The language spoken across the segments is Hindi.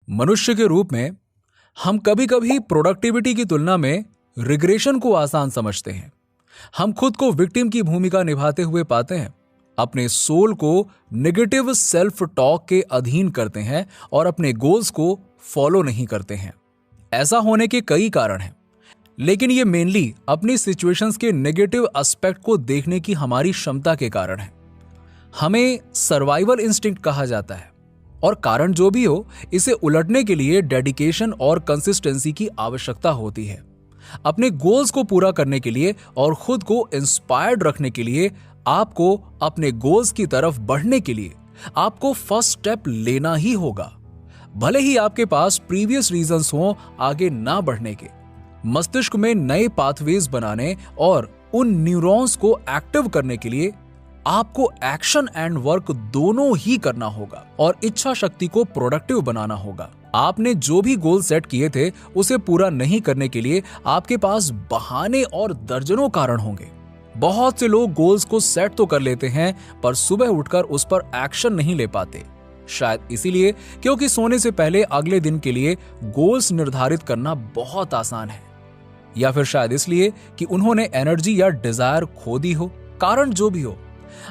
मनुष्य के रूप में हम कभी कभी प्रोडक्टिविटी की तुलना में रिग्रेशन को आसान समझते हैं। हम खुद को विक्टिम की भूमिका निभाते हुए पाते हैं, अपने सोल को नेगेटिव सेल्फ टॉक के अधीन करते हैं और अपने गोल्स को फॉलो नहीं करते हैं। ऐसा होने के कई कारण हैं, लेकिन ये मेनली अपनी सिचुएशंस के नेगेटिव एस्पेक्ट को देखने की हमारी क्षमता के कारण है। हमें सर्वाइवल इंस्टिंक्ट कहा जाता है और कारण जो भी हो, इसे उलटने के लिए डेडिकेशन और कंसिस्टेंसी की आवश्यकता होती है। अपने गोल्स को पूरा करने के लिए और खुद को इंस्पायर्ड रखने के लिए आपको अपने गोल्स की तरफ बढ़ने के लिए आपको फर्स्ट स्टेप लेना ही होगा। भले ही आपके पास प्रीवियस रीजंस हों आगे ना बढ़ने के, मस्तिष्क में नए पाथवेज बनाने और उन न्यूरॉन्स को एक्टिव करने के लिए आपको एक्शन एंड वर्क दोनों ही करना होगा और इच्छा शक्ति को प्रोडक्टिव बनाना होगा। आपने जो भी गोल सेट किए थे उसे पूरा नहीं करने के लिए आपके पास बहाने और दर्जनों कारण होंगे। बहुत से लोग गोल्स को सेट तो कर लेते हैं पर सुबह उठकर उस पर एक्शन नहीं ले पाते। शायद इसीलिए क्योंकि सोने से पहले अगले दिन के लिए गोल्स निर्धारित करना बहुत आसान है, या फिर शायद इसलिए कि उन्होंने एनर्जी या डिजायर खो दी हो। कारण जो भी हो,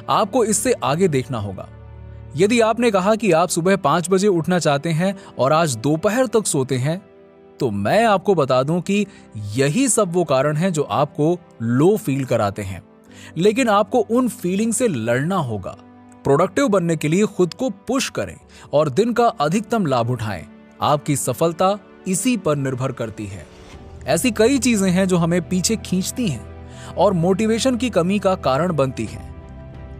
आपको इससे आगे देखना होगा। यदि आपने कहा कि आप सुबह 5 बजे उठना चाहते हैं और आज दोपहर तक सोते हैं, तो मैं आपको बता दूं कि यही सब वो कारण हैं जो आपको लो फील कराते हैं। लेकिन आपको उन फीलिंग से लड़ना होगा। प्रोडक्टिव बनने के लिए खुद को पुश करें और दिन का अधिकतम लाभ उठाएं। आपकी सफलता इसी पर निर्भर करती है। ऐसी कई चीजें हैं जो हमें पीछे खींचती हैं और मोटिवेशन की कमी का कारण बनती हैं।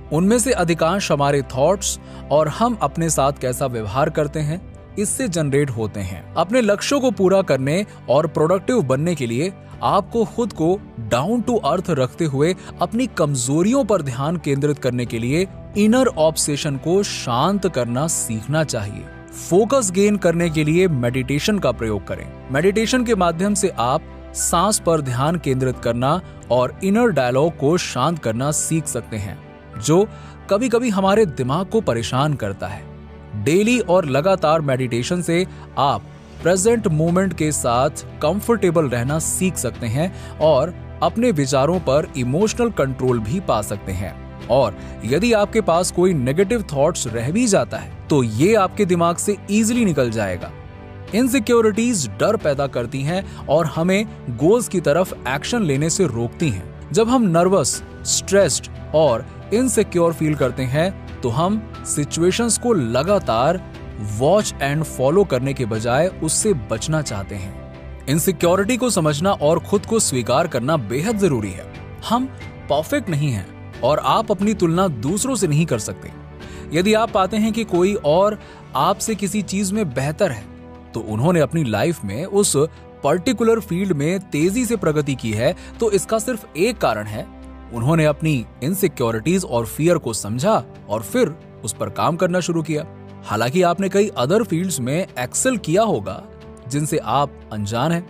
उनमें से अधिकांश हमारे थॉट्स और हम अपने साथ कैसा व्यवहार करते हैं इससे जनरेट होते हैं। अपने लक्ष्यों को पूरा करने और प्रोडक्टिव बनने के लिए आपको खुद को डाउन टू अर्थ रखते हुए अपनी कमजोरियों पर ध्यान केंद्रित करने के लिए इनर ऑब्सेशन को शांत करना सीखना चाहिए। फोकस गेन करने के लिए मेडिटेशन का प्रयोग करें। मेडिटेशन के माध्यम से आप सांस पर ध्यान केंद्रित करना और इनर डायलॉग को शांत करना सीख सकते हैं, जो कभी कभी हमारे दिमाग को परेशान करता है। डेली और लगातार मेडिटेशन से आप प्रेजेंट मोमेंट के साथ कंफर्टेबल रहना सीख सकते हैं और अपने विचारों पर इमोशनल कंट्रोल भी पा सकते हैं। और यदि आपके पास कोई नेगेटिव थॉट्स रह भी जाता है तो ये आपके दिमाग से इजीली निकल जाएगा। इनसिक्योरिटीज डर पैदा करती हैं और हमें गोल्स की तरफ एक्शन लेने से रोकती हैं। जब हम नर्वस, स्ट्रेस्ड और इनसिक्योर फील करते हैं तो हम सिचुएशंस को लगातार वॉच एंड फॉलो करने के बजाय उससे बचना चाहते हैं। इनसिक्योरिटी को समझना और खुद को स्वीकार करना बेहद जरूरी है। हम परफेक्ट नहीं हैं और आप अपनी तुलना दूसरों से नहीं कर सकते। यदि आप पाते हैं कि कोई और आपसे किसी चीज में बेहतर है तो उन्होंने अपनी लाइफ में उस पर्टिकुलर फील्ड में तेजी से प्रगति की है, तो इसका सिर्फ एक कारण है, उन्होंने अपनी इनसिक्योरिटीज और फियर को समझा और फिर उस पर काम करना शुरू किया। हालांकि आपने कई अदर फील्ड्स में एक्सेल किया होगा जिनसे आप अनजान हैं,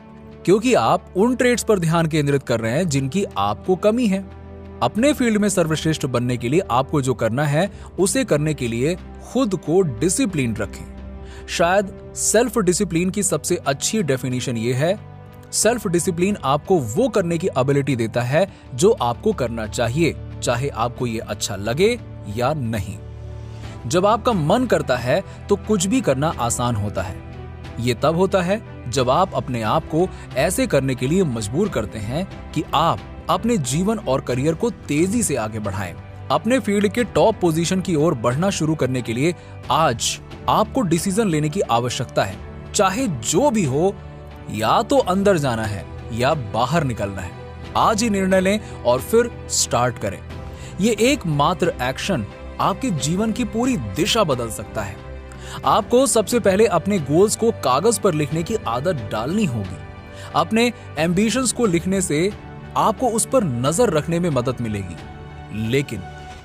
क्योंकि आप उन ट्रेड्स पर ध्यान केंद्रित कर रहे हैं जिनकी आपको कमी है। अपने फील्ड में सर्वश्रेष्ठ बनने के लिए आपको जो करना है उसे करने के लिए खुद को डिसिप्लिन रखें। शायद सेल्फ डिसिप्लिन की सबसे अच्छी डेफिनेशन ये है, सेल्फ डिसिप्लिन आपको वो करने की एबिलिटी देता है जो आपको करना चाहिए, चाहे आपको ये अच्छा लगे या नहीं। जब आपका मन करता है तो कुछ भी करना आसान होता है। ये तब होता है जब आप अपने आप को ऐसे करने के लिए मजबूर करते हैं कि आप अपने जीवन और करियर को तेजी से आगे बढ़ाएं। अपने फील्ड के टॉप पोजीशन की ओर बढ़ना शुरू करने के लिए आज आपको डिसीजन लेने की आवश्यकता है। चाहे जो भी हो, या तो अंदर जाना है या बाहर निकलना है। आज ही निर्णय लें और फिर स्टार्ट करें। ये एकमात्र एक्शन आपके जीवन की पूरी दिशा बदल सकता है। आपको सबसे पहले अपने गोल्स को कागज पर लिखने की आदत डालनी होगी। अपने एम्बिशंस को लिखने से आपको उस पर नजर रखने में मदद मिलेगी, लेकिन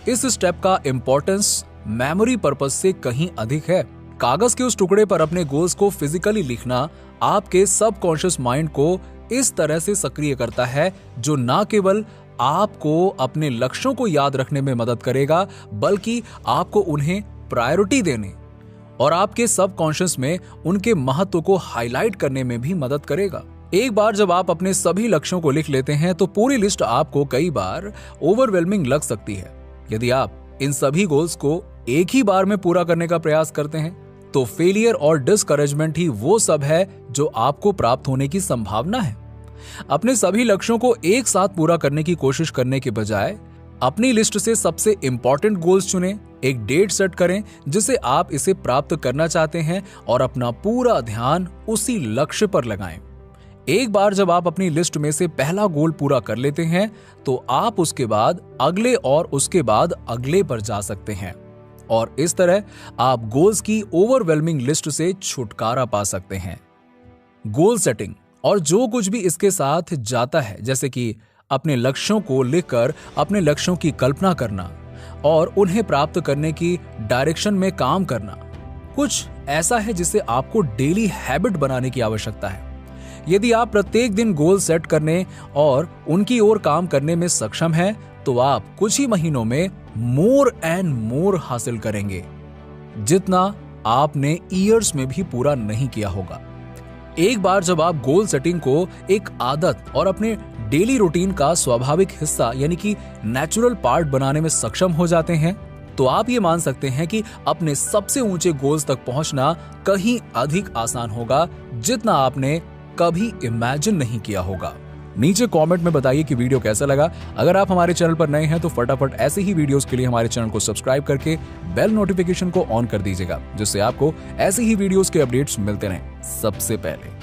इस स्टेप का इंपॉर्टेंस मेमोरी पर्पस से कहीं अधिक है। कागज के उस टुकड़े पर अपने गोल्स को फिजिकली लिखना आपके सबकॉन्शियस माइंड को इस तरह से सक्रिय करता है जो न केवल आपको अपने लक्ष्यों को याद रखने में मदद करेगा, बल्कि आपको उन्हें प्रायोरिटी देने और आपके सबकॉन्शियस में उनके महत्व को हाईलाइट करने में भी मदद करेगा। एक बार जब आप अपने सभी लक्ष्यों को लिख लेते हैं तो पूरी लिस्ट आपको कई बार ओवरवेलमिंग लग सकती है। यदि आप इन सभी गोल्स को एक ही बार में पूरा करने का प्रयास करते हैं तो फेलियर और डिस्करेजमेंट ही वो सब है जो आपको प्राप्त होने की संभावना है। अपने सभी लक्ष्यों को एक साथ पूरा करने की कोशिश करने के बजाय अपनी लिस्ट से सबसे इंपॉर्टेंट गोल्स चुनें, एक डेट सेट करें जिसे आप इसे प्राप्त करना चाहते हैं और अपना पूरा ध्यान उसी लक्ष्य पर लगाएं। एक बार जब आप अपनी लिस्ट में से पहला गोल पूरा कर लेते हैं तो आप उसके बाद अगले और उसके बाद अगले पर जा सकते हैं और इस तरह आप गोल्स की ओवरवेलमिंग लिस्ट से छुटकारा पा सकते हैं। गोल सेटिंग और जो कुछ भी इसके साथ जाता है, जैसे कि अपने लक्ष्यों को लिखकर अपने लक्ष्यों की कल्पना करना और उन्हें प्राप्त करने की डायरेक्शन में काम करना, कुछ ऐसा है जिसे आपको डेली हैबिट बनाने की आवश्यकता है। यदि आप प्रत्येक दिन गोल सेट करने और उनकी ओर काम करने में सक्षम हैं, तो आप कुछ ही महीनों में मोर एंड मोर हासिल करेंगे, जितना आपने ईयर्स में भी पूरा नहीं किया होगा। एक बार जब आप गोल सेटिंग को एक आदत और अपने डेली रूटीन का स्वाभाविक हिस्सा यानी कि नेचुरल पार्ट बनाने में सक्षम हो जाते हैं, तो आप ये मान सकते हैं कि अपने सबसे ऊंचे गोल्स तक पहुंचना कहीं अधिक आसान होगा जितना आपने कभी इमेजिन नहीं किया होगा। नीचे कमेंट में बताइए कि वीडियो कैसा लगा। अगर आप हमारे चैनल पर नए हैं तो फटाफट ऐसे ही वीडियोस के लिए हमारे चैनल को सब्सक्राइब करके बेल नोटिफिकेशन को ऑन कर दीजिएगा, जिससे आपको ऐसे ही वीडियोस के अपडेट्स मिलते रहें सबसे पहले।